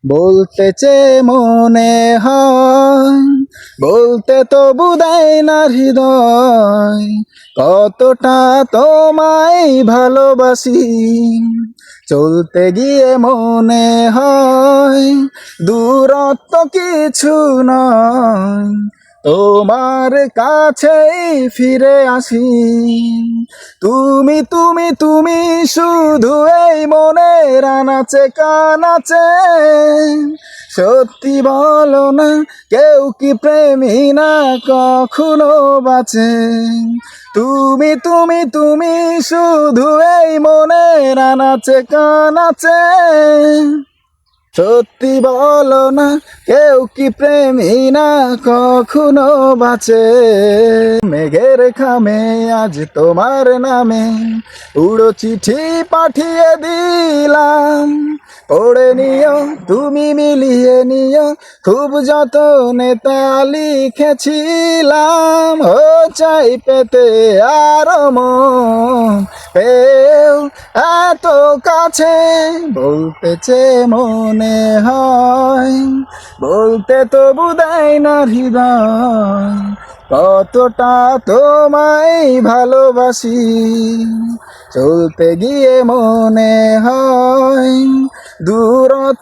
বলতে চেয়ে মনে হয়, বলতে তো বুঝায় না হৃদয়, কতটা তোমায় ভালোবাসি। চলতে গিয়ে মনে হয় দূরত্ব কিছু নয়, তোমার কাছেই ফিরে আসি। তুমি তুমি তুমি শুধু এই মনের আনাচে কানাচে, সত্যি বলো না কেউ কি প্রেমী না কখনো বাঁচে। তুমি তুমি তুমি শুধু এই মনের আনাচে কানাচে, সত্যি বলো না কেউ কি প্রেমী না কখনো বাঁচে। মেঘের খামে আজ তোমার নামে উড়ো চিঠি পাঠিয়ে দিলাম, পড়ে নিও তুমি মিলিয়ে নিও, খুব যতনে তা লিখেছিলাম। ও চাই পেতে আরো মন পেও এত কাছে, বলতেছে মনে হয়, বলতে তো বুঝায় না হৃদয়, কতটা তোমায় ভালোবাসি। চলতে গিয়ে মনে হয় দূরত্ব